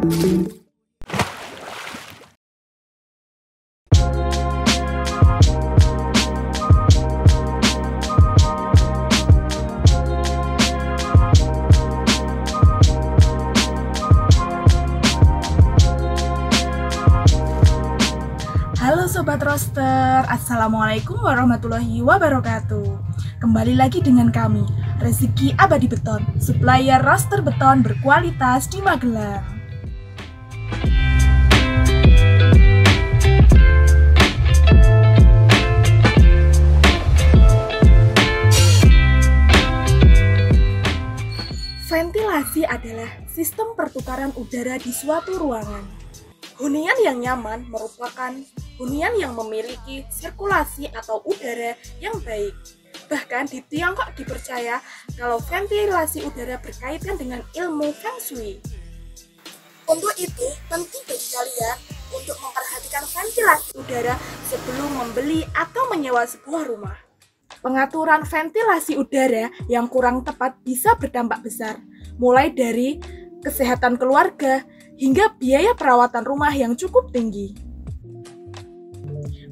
Halo Sobat Roster, Assalamualaikum warahmatullahi wabarakatuh. Kembali lagi dengan kami, Rezeki Abadi Beton, supplier roster beton berkualitas di Magelang. Ventilasi adalah sistem pertukaran udara di suatu ruangan. Hunian yang nyaman merupakan hunian yang memiliki sirkulasi atau udara yang baik. Bahkan di Tiongkok dipercaya kalau ventilasi udara berkaitan dengan ilmu Feng Shui. Untuk itu, penting bagi kalian untuk memperhatikan ventilasi udara sebelum membeli atau menyewa sebuah rumah. Pengaturan ventilasi udara yang kurang tepat bisa berdampak besar, mulai dari kesehatan keluarga hingga biaya perawatan rumah yang cukup tinggi.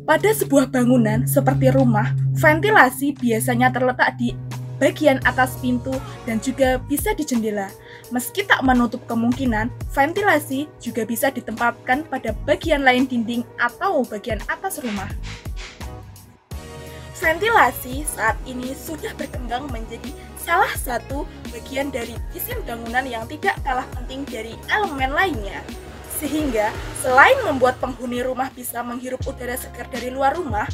Pada sebuah bangunan seperti rumah, ventilasi biasanya terletak di bagian atas pintu dan juga bisa di jendela. Meski tak menutup kemungkinan, ventilasi juga bisa ditempatkan pada bagian lain dinding atau bagian atas rumah. Ventilasi saat ini sudah berkembang menjadi salah satu bagian dari desain bangunan yang tidak kalah penting dari elemen lainnya. Sehingga selain membuat penghuni rumah bisa menghirup udara segar dari luar rumah,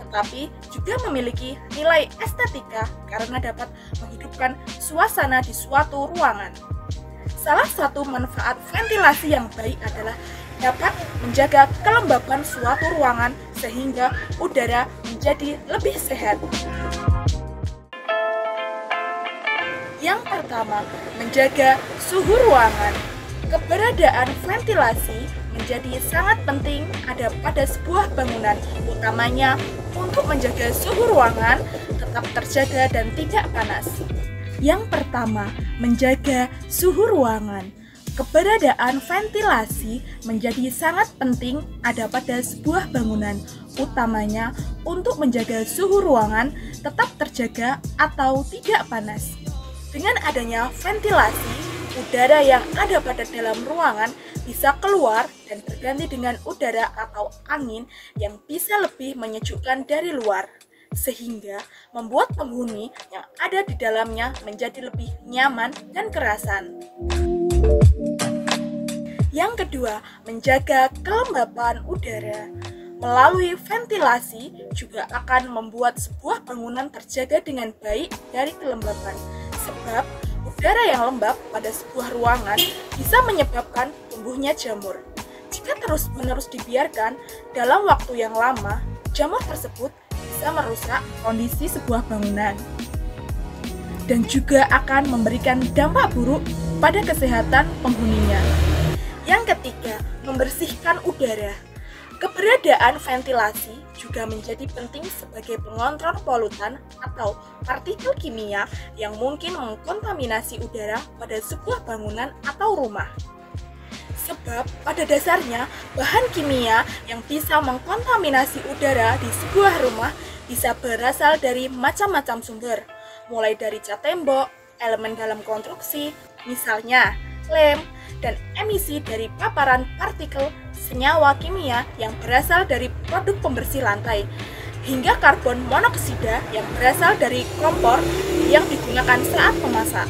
tetapi juga memiliki nilai estetika karena dapat menghidupkan suasana di suatu ruangan. Salah satu manfaat ventilasi yang baik adalah dapat menjaga kelembapan suatu ruangan sehingga udara menjadi lebih sehat. Yang pertama, menjaga suhu ruangan. Keberadaan ventilasi menjadi sangat penting ada pada sebuah bangunan, utamanya untuk menjaga suhu ruangan tetap terjaga dan tidak panas. Yang pertama, menjaga suhu ruangan. Keberadaan ventilasi menjadi sangat penting ada pada sebuah bangunan, utamanya untuk menjaga suhu ruangan tetap terjaga atau tidak panas. Dengan adanya ventilasi, udara yang ada pada dalam ruangan bisa keluar dan berganti dengan udara atau angin yang bisa lebih menyejukkan dari luar, sehingga membuat penghuni yang ada di dalamnya menjadi lebih nyaman dan kerasan. Yang kedua, menjaga kelembapan udara. Melalui ventilasi juga akan membuat sebuah bangunan terjaga dengan baik dari kelembapan. Sebab udara yang lembab pada sebuah ruangan bisa menyebabkan tumbuhnya jamur. Jika terus-menerus dibiarkan dalam waktu yang lama, jamur tersebut bisa merusak kondisi sebuah bangunan dan juga akan memberikan dampak buruk pada kesehatan penghuninya. Yang ketiga, membersihkan udara. Keberadaan ventilasi juga menjadi penting sebagai pengontrol polutan atau partikel kimia yang mungkin mengkontaminasi udara pada sebuah bangunan atau rumah. Sebab pada dasarnya bahan kimia yang bisa mengkontaminasi udara di sebuah rumah bisa berasal dari macam-macam sumber, mulai dari cat tembok, elemen dalam konstruksi, misalnya lem, dan emisi dari paparan partikel senyawa kimia yang berasal dari produk pembersih lantai, hingga karbon monoksida yang berasal dari kompor yang digunakan saat memasak.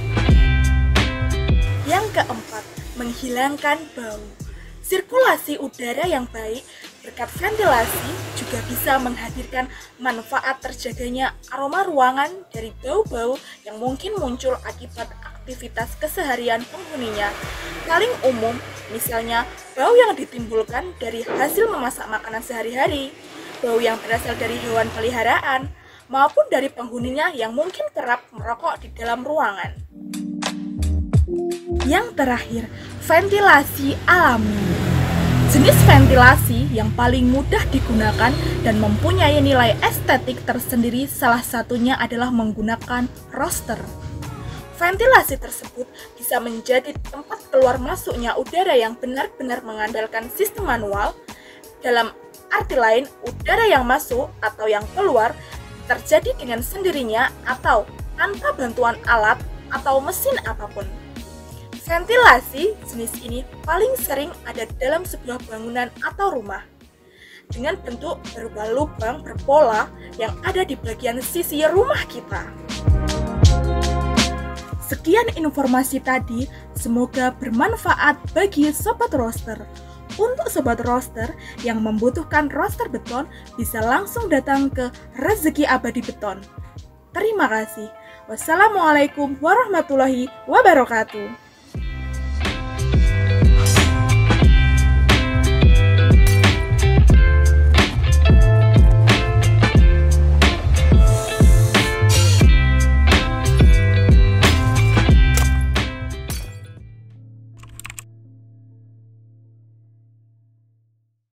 Yang keempat, menghilangkan bau. Sirkulasi udara yang baik berkat ventilasi juga bisa menghadirkan manfaat terjaganya aroma ruangan dari bau-bau yang mungkin muncul akibat aktivitas keseharian penghuninya. Paling umum, misalnya bau yang ditimbulkan dari hasil memasak makanan sehari-hari, bau yang berasal dari hewan peliharaan, maupun dari penghuninya yang mungkin kerap merokok di dalam ruangan. Yang terakhir, ventilasi alami. Jenis ventilasi yang paling mudah digunakan dan mempunyai nilai estetik tersendiri salah satunya adalah menggunakan roster. Ventilasi tersebut bisa menjadi tempat keluar masuknya udara yang benar-benar mengandalkan sistem manual. Dalam arti lain, udara yang masuk atau yang keluar terjadi dengan sendirinya atau tanpa bantuan alat atau mesin apapun. Ventilasi jenis ini paling sering ada dalam sebuah bangunan atau rumah, dengan bentuk berupa lubang berpola yang ada di bagian sisi rumah kita. Sekian informasi tadi, semoga bermanfaat bagi Sobat Roaster. Untuk Sobat Roaster yang membutuhkan roaster beton, bisa langsung datang ke Rezeki Abadi Beton. Terima kasih. Wassalamualaikum warahmatullahi wabarakatuh.